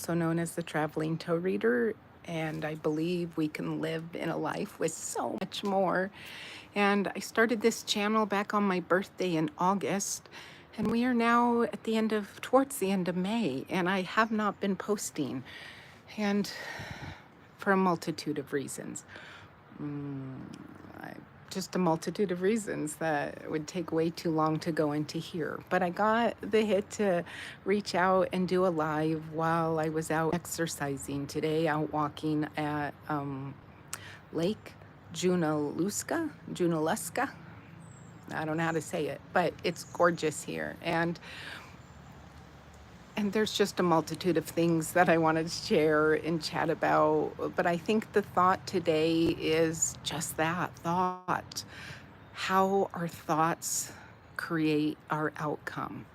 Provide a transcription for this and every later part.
also known as the traveling toe reader, and I believe we can live in a life with so much more. And I started this channel back on my birthday in August, and we are now at towards the end of May, and I have not been posting, and for a multitude of reasons. I, just a multitude of reasons that would take way too long to go into here. But I got the hit to reach out and do a live while I was out exercising today, out walking at Lake Junaluska. I don't know how to say it, but it's gorgeous here. And there's just a multitude of things that I wanted to share and chat about. But I think the thought today is just that thought. How our thoughts create our outcome.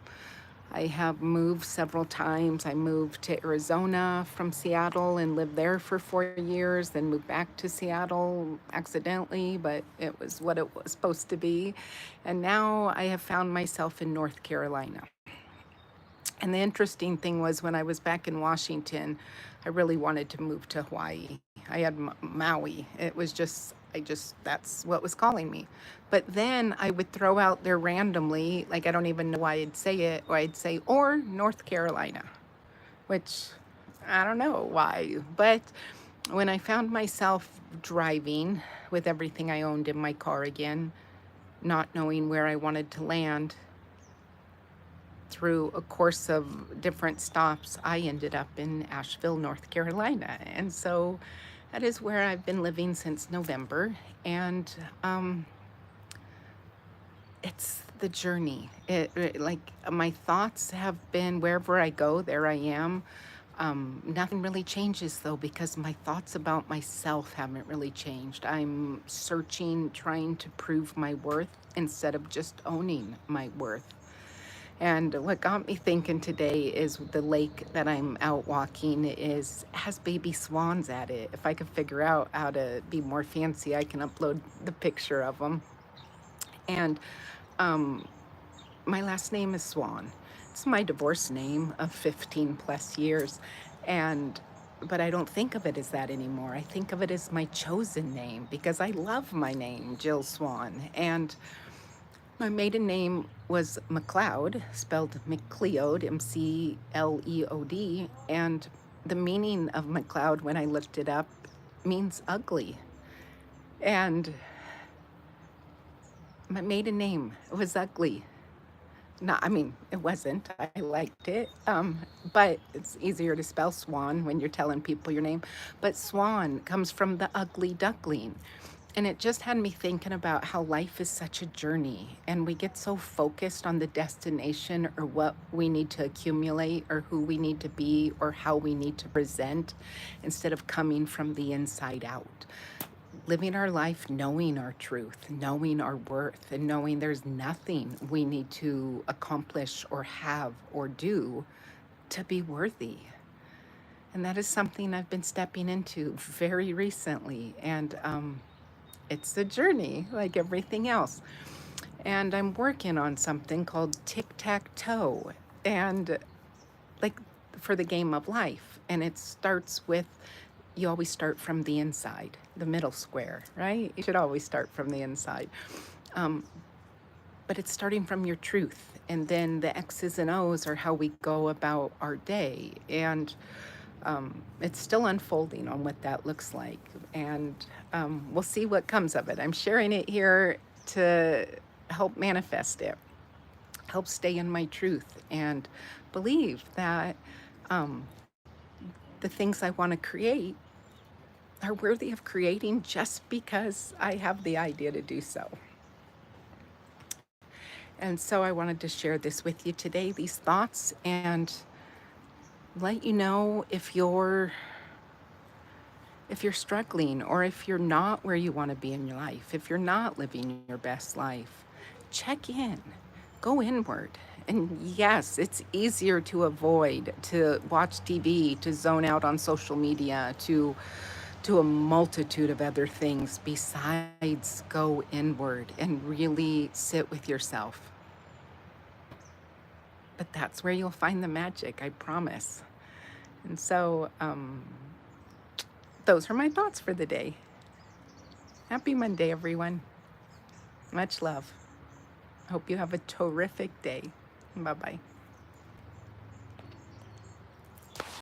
I have moved several times. I moved to Arizona from Seattle and lived there for 4 years, then moved back to Seattle accidentally, but it was what it was supposed to be. And now I have found myself in North Carolina. And the interesting thing was when I was back in Washington, I really wanted to move to Hawaii. I had Maui. It was that's what was calling me. But then I would throw out there randomly, like I don't even know why I'd say it, or I'd say, or North Carolina, which I don't know why. But when I found myself driving with everything I owned in my car again, not knowing where I wanted to land, through a course of different stops, I ended up in Asheville, North Carolina. And so that is where I've been living since November. And it's the journey. Like my thoughts have been wherever I go, there I am. Nothing really changes though, because my thoughts about myself haven't really changed. I'm searching, trying to prove my worth instead of just owning my worth. And what got me thinking today is the lake that I'm out walking has baby swans at it. If I could figure out how to be more fancy, I can upload the picture of them. And my last name is Swan. It's my divorce name of 15 plus years. But I don't think of it as that anymore. I think of it as my chosen name because I love my name, Jill Swan. And my maiden name was McLeod, spelled McLeod, McLeod, and the meaning of McLeod when I looked it up means ugly. And my maiden name was ugly. No, I mean, it wasn't. I liked it. But it's easier to spell Swan when you're telling people your name. But Swan comes from the ugly duckling. And it just had me thinking about how life is such a journey, and we get so focused on the destination or what we need to accumulate or who we need to be or how we need to present instead of coming from the inside out. Living our life knowing our truth, knowing our worth, and knowing there's nothing we need to accomplish or have or do to be worthy. And that is something I've been stepping into very recently. And it's a journey like everything else. And I'm working on something called tic-tac-toe, and like for the game of life. And it starts with, you always start from the inside, the middle square, right? You should always start from the inside. But it's starting from your truth. And then the X's and O's are how we go about our day. And it's still unfolding on what that looks like. And we'll see what comes of it. I'm sharing it here to help manifest it, help stay in my truth, and believe that the things I want to create are worthy of creating just because I have the idea to do so. And so I wanted to share this with you today, these thoughts, and let you know if you're struggling, or if you're not where you want to be in your life, if you're not living your best life, check in, go inward. And yes, it's easier to avoid, to watch TV, to zone out on social media, to a multitude of other things besides go inward and really sit with yourself. But that's where you'll find the magic, I promise. And so, those are my thoughts for the day. Happy Monday, everyone. Much love. Hope you have a terrific day. Bye bye.